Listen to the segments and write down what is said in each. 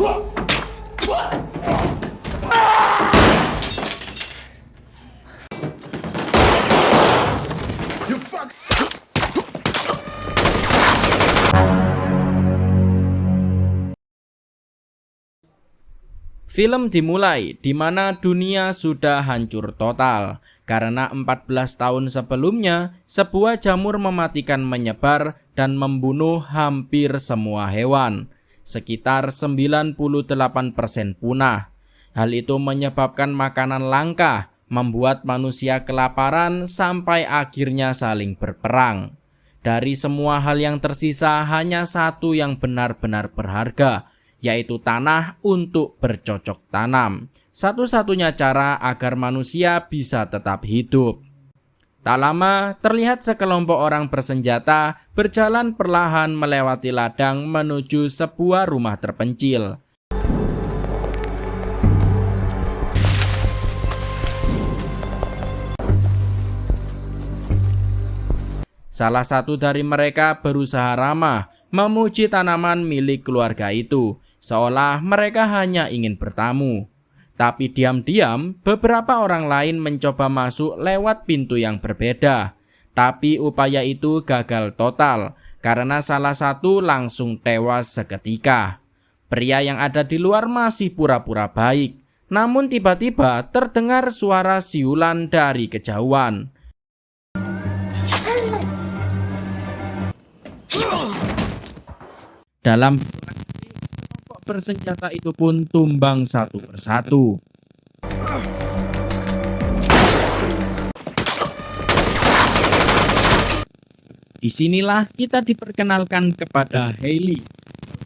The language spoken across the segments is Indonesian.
Film dimulai di mana dunia sudah hancur total karena 14 tahun sebelumnya sebuah jamur mematikan menyebar dan membunuh hampir semua hewan. Sekitar 98% punah. Hal itu menyebabkan makanan langka, membuat manusia kelaparan sampai akhirnya saling berperang. Dari semua hal yang tersisa hanya satu yang benar-benar berharga, yaitu tanah untuk bercocok tanam. Satu-satunya cara agar manusia bisa tetap hidup. Tak lama, terlihat sekelompok orang bersenjata berjalan perlahan melewati ladang menuju sebuah rumah terpencil. Salah satu dari mereka berusaha ramah, memuji tanaman milik keluarga itu, seolah mereka hanya ingin bertamu. Tapi diam-diam, beberapa orang lain mencoba masuk lewat pintu yang berbeda. Tapi upaya itu gagal total, karena salah satu langsung tewas seketika. Pria yang ada di luar masih pura-pura baik, namun tiba-tiba terdengar suara siulan dari kejauhan. Dalam kelompok bersenjata itu pun tumbang satu persatu. Disinilah kita diperkenalkan kepada Hailey,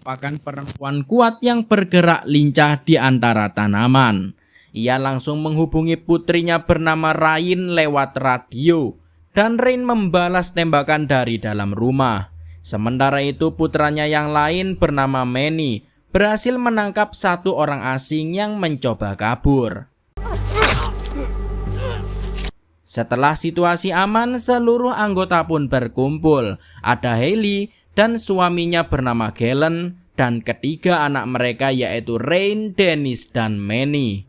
merupakan perempuan kuat yang bergerak lincah di antara tanaman. Ia langsung menghubungi putrinya bernama Rain lewat radio, dan Rain membalas tembakan dari dalam rumah. Sementara itu putranya yang lain bernama Manny berhasil menangkap satu orang asing yang mencoba kabur. Setelah situasi aman, seluruh anggota pun berkumpul. Ada Hailey dan suaminya bernama Galen dan ketiga anak mereka yaitu Rain, Dennis, dan Manny.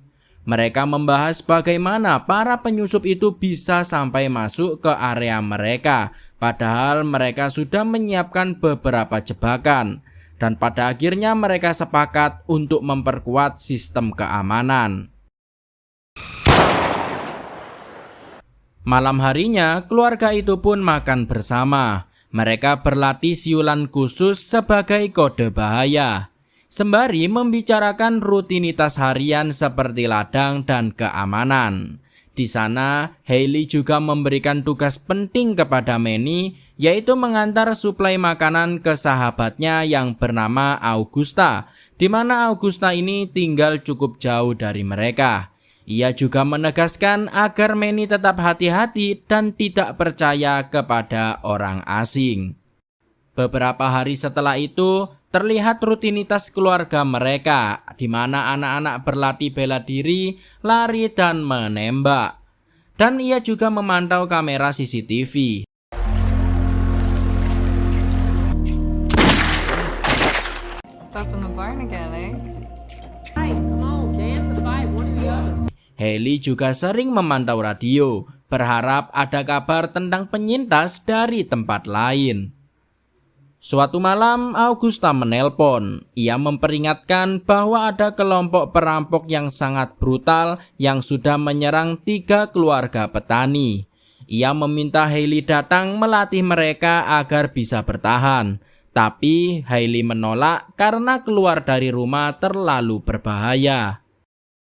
Mereka membahas bagaimana para penyusup itu bisa sampai masuk ke area mereka, padahal mereka sudah menyiapkan beberapa jebakan. Dan pada akhirnya mereka sepakat untuk memperkuat sistem keamanan. Malam harinya, keluarga itu pun makan bersama. Mereka berlatih siulan khusus sebagai kode bahaya, sembari membicarakan rutinitas harian seperti ladang dan keamanan. Di sana, Hailey juga memberikan tugas penting kepada Manny, yaitu mengantar suplai makanan ke sahabatnya yang bernama Augusta, di mana Augusta ini tinggal cukup jauh dari mereka. Ia juga menegaskan agar Manny tetap hati-hati dan tidak percaya kepada orang asing. Beberapa hari setelah itu, terlihat rutinitas keluarga mereka, di mana anak-anak berlatih bela diri, lari, dan menembak. Dan ia juga memantau kamera CCTV. Hailey juga sering memantau radio, berharap ada kabar tentang penyintas dari tempat lain. Suatu malam, Augusta menelpon. Ia memperingatkan bahwa ada kelompok perampok yang sangat brutal yang sudah menyerang 3 keluarga petani. Ia meminta Hailey datang melatih mereka agar bisa bertahan. Tapi Hailey menolak karena keluar dari rumah terlalu berbahaya.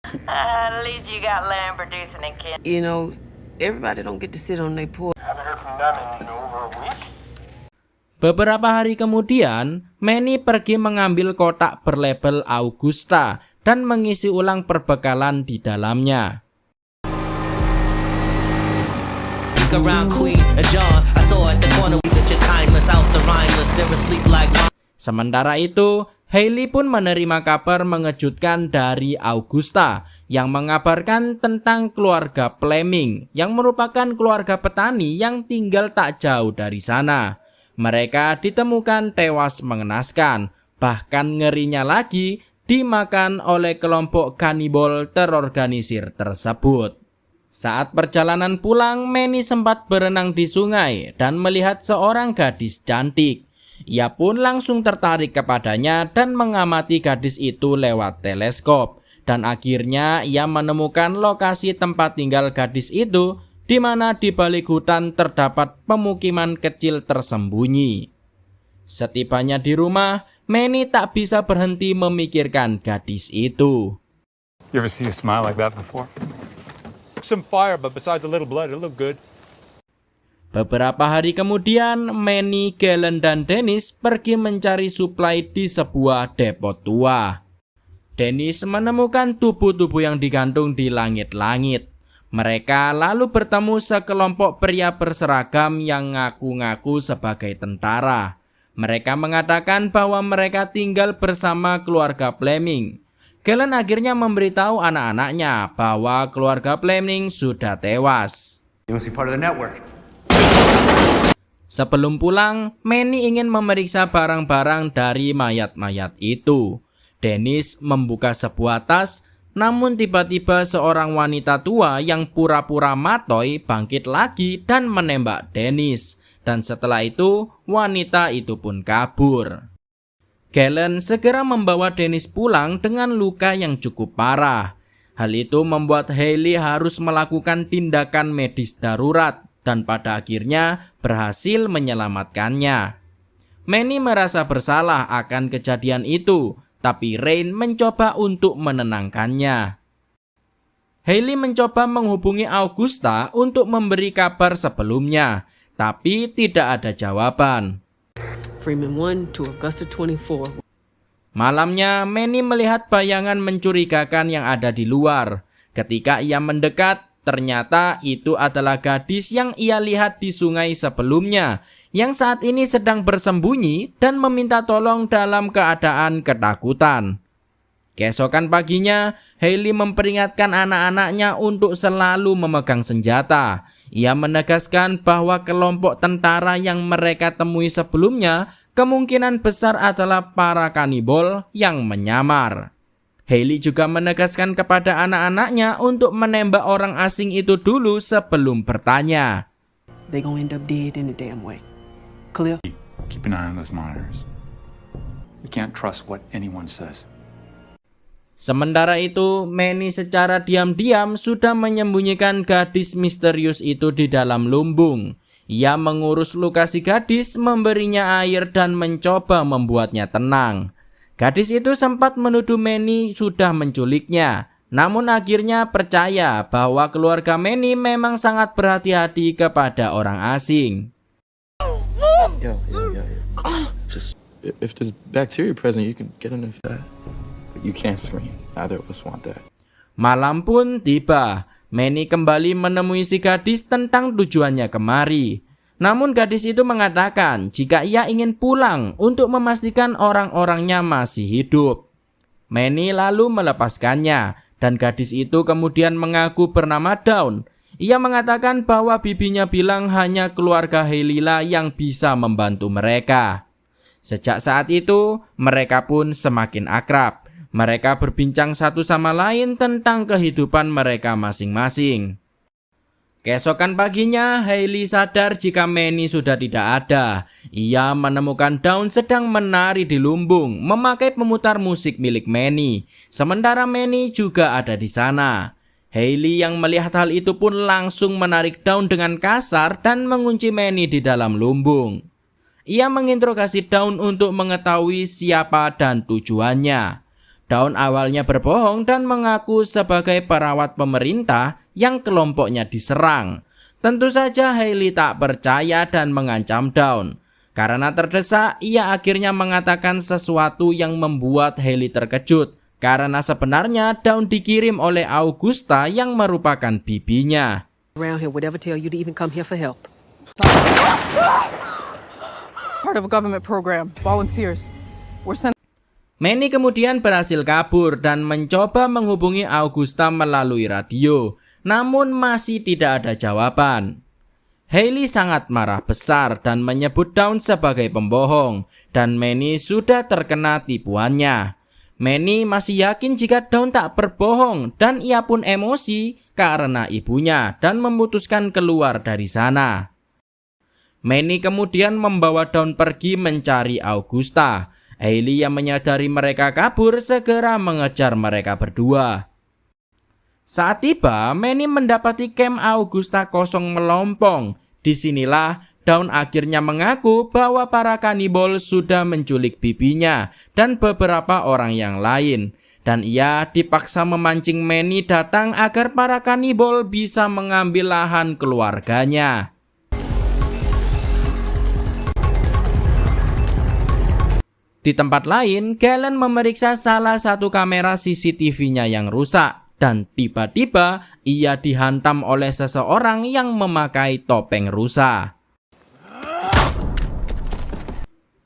At least you got land producing and kids. You know, everybody don't get to sit on their porch. Haven't heard from them in over a week. Beberapa hari kemudian, Manny pergi mengambil kotak berlabel Augusta dan mengisi ulang perbekalan di dalamnya. Sementara itu, Hailey pun menerima kabar mengejutkan dari Augusta yang mengabarkan tentang keluarga Fleming yang merupakan keluarga petani yang tinggal tak jauh dari sana. Mereka ditemukan tewas mengenaskan. Bahkan ngerinya lagi, dimakan oleh kelompok kanibal terorganisir tersebut. Saat perjalanan pulang, Manny sempat berenang di sungai dan melihat seorang gadis cantik. Ia pun langsung tertarik kepadanya dan mengamati gadis itu lewat teleskop. Dan akhirnya ia menemukan lokasi tempat tinggal gadis itu, di mana di balik hutan terdapat pemukiman kecil tersembunyi. Setibanya di rumah, Manny tak bisa berhenti memikirkan gadis itu. You ever see a smile like that before? Some fire, but besides a little blood, it looked good. Beberapa hari kemudian, Manny, Galen, dan Dennis pergi mencari suplai di sebuah depot tua. Dennis menemukan tubuh-tubuh yang digantung di langit-langit. Mereka lalu bertemu sekelompok pria berseragam yang ngaku-ngaku sebagai tentara. Mereka mengatakan bahwa mereka tinggal bersama keluarga Fleming. Galen akhirnya memberitahu anak-anaknya bahwa keluarga Fleming sudah tewas. You must be part of the network. Sebelum pulang, Manny ingin memeriksa barang-barang dari mayat-mayat itu. Dennis membuka sebuah tas, namun tiba-tiba seorang wanita tua yang pura-pura matoi bangkit lagi dan menembak Dennis. Dan setelah itu, wanita itu pun kabur. Galen segera membawa Dennis pulang dengan luka yang cukup parah. Hal itu membuat Hailey harus melakukan tindakan medis darurat dan pada akhirnya berhasil menyelamatkannya. Manny merasa bersalah akan kejadian itu, tapi Rain mencoba untuk menenangkannya. Hailey mencoba menghubungi Augusta untuk memberi kabar sebelumnya, tapi tidak ada jawaban. Freeman 1 to Augusta 24. Malamnya, Manny melihat bayangan mencurigakan yang ada di luar. Ketika ia mendekat, ternyata itu adalah gadis yang ia lihat di sungai sebelumnya, yang saat ini sedang bersembunyi dan meminta tolong dalam keadaan ketakutan. Keesokan paginya, Hailey memperingatkan anak-anaknya untuk selalu memegang senjata. Ia menegaskan bahwa kelompok tentara yang mereka temui sebelumnya kemungkinan besar adalah para kanibal yang menyamar. Hailey juga menegaskan kepada anak-anaknya untuk menembak orang asing itu dulu sebelum bertanya. They gonna end up dead in the damn way. Clear? Keep an eye on those monitors. We can't trust what anyone says. Sementara itu, Manny secara diam-diam sudah menyembunyikan gadis misterius itu di dalam lumbung. Ia mengurus luka si gadis, memberinya air dan mencoba membuatnya tenang. Gadis itu sempat menuduh Manny sudah menculiknya, namun akhirnya percaya bahwa keluarga Manny memang sangat berhati-hati kepada orang asing. Yo. Just if there's bacteria present, you can get an infection. But you can't scream. Neither of us want that. Malam pun tiba. Manny kembali menemui si gadis tentang tujuannya kemari. Namun gadis itu mengatakan jika ia ingin pulang untuk memastikan orang-orangnya masih hidup. Manny lalu melepaskannya dan gadis itu kemudian mengaku bernama Dawn. Ia mengatakan bahwa bibinya bilang hanya keluarga Hailey yang bisa membantu mereka. Sejak saat itu, mereka pun semakin akrab. Mereka berbincang satu sama lain tentang kehidupan mereka masing-masing. Keesokan paginya, Hailey sadar jika Manny sudah tidak ada. Ia menemukan Dawn sedang menari di lumbung, memakai pemutar musik milik Manny. Sementara Manny juga ada di sana. Hailey yang melihat hal itu pun langsung menarik Dawn dengan kasar dan mengunci Manny di dalam lumbung. Ia menginterogasi Dawn untuk mengetahui siapa dan tujuannya. Dawn awalnya berbohong dan mengaku sebagai perawat pemerintah yang kelompoknya diserang. Tentu saja Hailey tak percaya dan mengancam Dawn. Karena terdesak, ia akhirnya mengatakan sesuatu yang membuat Hailey terkejut. Karena sebenarnya Dawn dikirim oleh Augusta yang merupakan bibinya. Around here would ever tell you to even come here for help. Part of a government program, volunteers. We're sent. Manny kemudian berhasil kabur dan mencoba menghubungi Augusta melalui radio, namun masih tidak ada jawaban. Hailey sangat marah besar dan menyebut Dawn sebagai pembohong, dan Manny sudah terkena tipuannya. Manny masih yakin jika Dawn tak berbohong dan ia pun emosi karena ibunya dan memutuskan keluar dari sana. Manny kemudian membawa Dawn pergi mencari Augusta. Hailey yang menyadari mereka kabur segera mengejar mereka berdua. Saat tiba, Manny mendapati camp Augusta kosong melompong. Disinilah Dawn akhirnya mengaku bahwa para kanibal sudah menculik bibinya dan beberapa orang yang lain. Dan ia dipaksa memancing Manny datang agar para kanibal bisa mengambil lahan keluarganya. Di tempat lain, Galen memeriksa salah satu kamera CCTV-nya yang rusak. Dan tiba-tiba ia dihantam oleh seseorang yang memakai topeng rusa.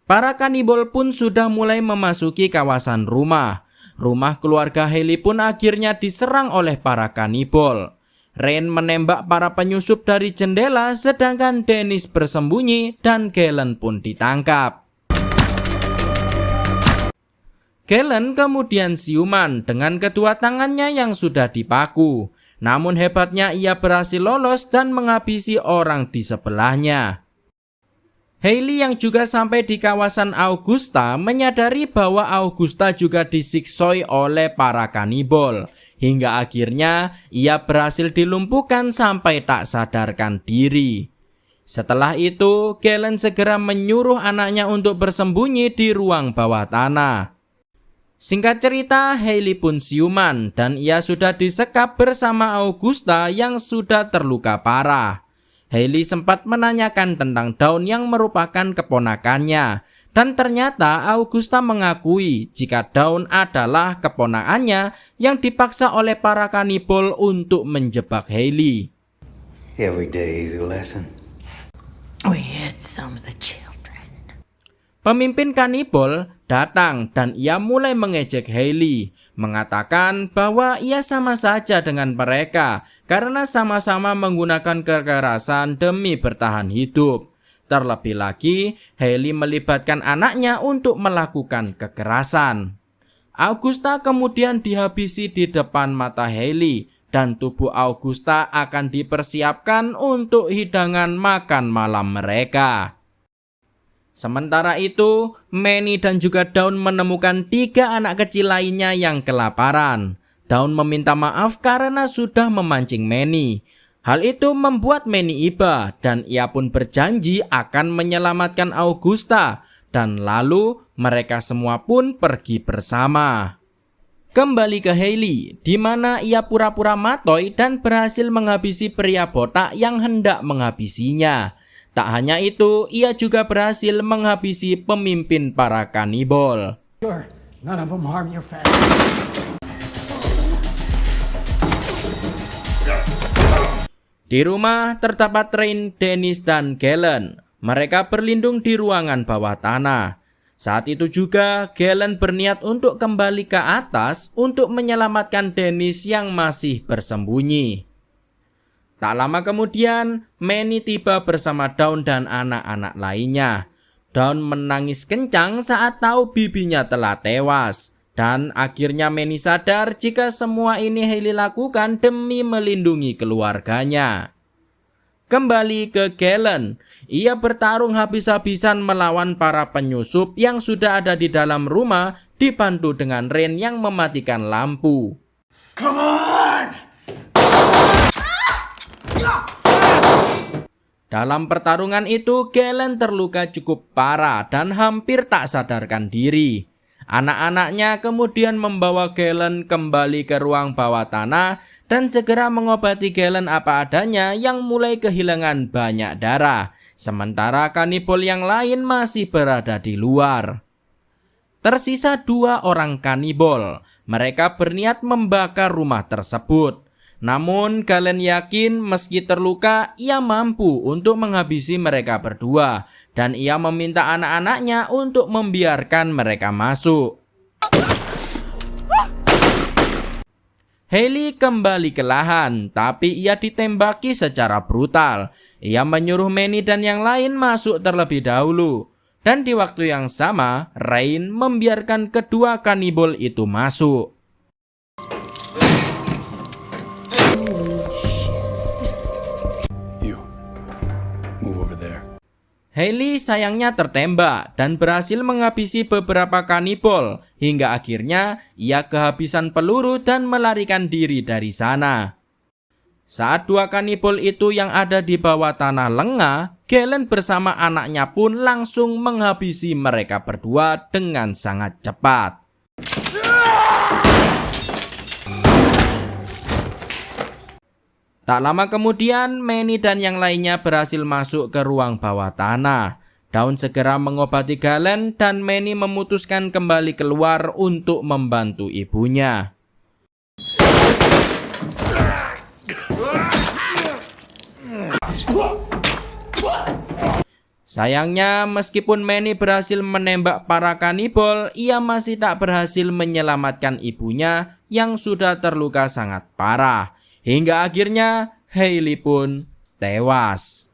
Para kanibal pun sudah mulai memasuki kawasan rumah. Rumah keluarga Hailey pun akhirnya diserang oleh para kanibal. Rain menembak para penyusup dari jendela sedangkan Dennis bersembunyi dan Galen pun ditangkap. Galen kemudian siuman dengan kedua tangannya yang sudah dipaku. Namun hebatnya ia berhasil lolos dan menghabisi orang di sebelahnya. Hailey yang juga sampai di kawasan Augusta menyadari bahwa Augusta juga disiksoi oleh para kanibal. Hingga akhirnya ia berhasil dilumpuhkan sampai tak sadarkan diri. Setelah itu, Galen segera menyuruh anaknya untuk bersembunyi di ruang bawah tanah. Singkat cerita, Hailey pun siuman dan ia sudah disekap bersama Augusta yang sudah terluka parah. Hailey sempat menanyakan tentang Dawn yang merupakan keponakannya. Dan ternyata Augusta mengakui jika Dawn adalah keponakannya yang dipaksa oleh para kanibal untuk menjebak Hailey. Every day is a lesson. We hit some of the children. Pemimpin kanibal datang dan ia mulai mengejek Hailey, mengatakan bahwa ia sama saja dengan mereka karena sama-sama menggunakan kekerasan demi bertahan hidup. Terlebih lagi, Hailey melibatkan anaknya untuk melakukan kekerasan. Augusta kemudian dihabisi di depan mata Hailey dan tubuh Augusta akan dipersiapkan untuk hidangan makan malam mereka. Sementara itu, Manny dan juga Dawn menemukan 3 anak kecil lainnya yang kelaparan. Dawn meminta maaf karena sudah memancing Manny. Hal itu membuat Manny iba dan ia pun berjanji akan menyelamatkan Augusta. Dan lalu mereka semua pun pergi bersama. Kembali ke Hailey, di mana ia pura-pura matoy dan berhasil menghabisi pria botak yang hendak menghabisinya. Tak hanya itu, ia juga berhasil menghabisi pemimpin para kanibal. None of them harm your family. Di rumah terdapat Rain, Dennis, dan Galen. Mereka berlindung di ruangan bawah tanah. Saat itu juga Galen berniat untuk kembali ke atas untuk menyelamatkan Dennis yang masih bersembunyi. Tak lama kemudian, Manny tiba bersama Dawn dan anak-anak lainnya. Dawn menangis kencang saat tahu bibinya telah tewas. Dan akhirnya Manny sadar jika semua ini Hailey lakukan demi melindungi keluarganya. Kembali ke Galen, ia bertarung habis-habisan melawan para penyusup yang sudah ada di dalam rumah dibantu dengan Rain yang mematikan lampu. Come on! Dalam pertarungan itu, Galen terluka cukup parah dan hampir tak sadarkan diri. Anak-anaknya kemudian membawa Galen kembali ke ruang bawah tanah dan segera mengobati Galen apa adanya yang mulai kehilangan banyak darah. Sementara kanibal yang lain masih berada di luar. Tersisa 2 orang kanibal. Mereka berniat membakar rumah tersebut. Namun Galen yakin meski terluka ia mampu untuk menghabisi mereka berdua dan ia meminta anak-anaknya untuk membiarkan mereka masuk. Hailey kembali ke lahan tapi ia ditembaki secara brutal. Ia menyuruh Manny dan yang lain masuk terlebih dahulu. Dan di waktu yang sama, Rain membiarkan kedua kanibal itu masuk. You. Move over there. Hailey sayangnya tertembak dan berhasil menghabisi beberapa kanibal hingga akhirnya ia kehabisan peluru dan melarikan diri dari sana. Saat dua kanibal itu yang ada di bawah tanah lengah, Galen bersama anaknya pun langsung menghabisi mereka berdua dengan sangat cepat. Tak lama kemudian, Manny dan yang lainnya berhasil masuk ke ruang bawah tanah. Dawn segera mengobati Galen dan Manny memutuskan kembali keluar untuk membantu ibunya. Sayangnya, meskipun Manny berhasil menembak para kanibal, ia masih tak berhasil menyelamatkan ibunya yang sudah terluka sangat parah. Hingga akhirnya Hailey pun tewas.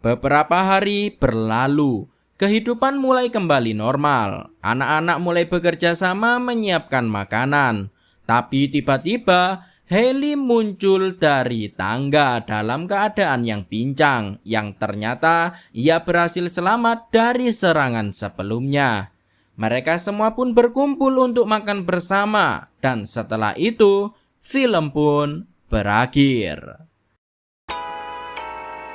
Beberapa hari berlalu, kehidupan mulai kembali normal. Anak-anak mulai bekerja sama menyiapkan makanan. Tapi tiba-tiba Hailey muncul dari tangga dalam keadaan yang pincang, yang ternyata ia berhasil selamat dari serangan sebelumnya. Mereka semua pun berkumpul untuk makan bersama, dan setelah itu film pun berakhir.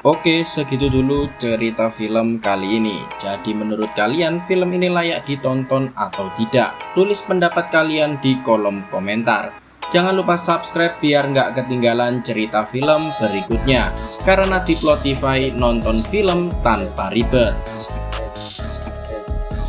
Oke, segitu dulu cerita film kali ini. Jadi menurut kalian film ini layak ditonton atau tidak? Tulis pendapat kalian di kolom komentar. Jangan lupa subscribe biar nggak ketinggalan cerita film berikutnya. Karena di Plotify nonton film tanpa ribet.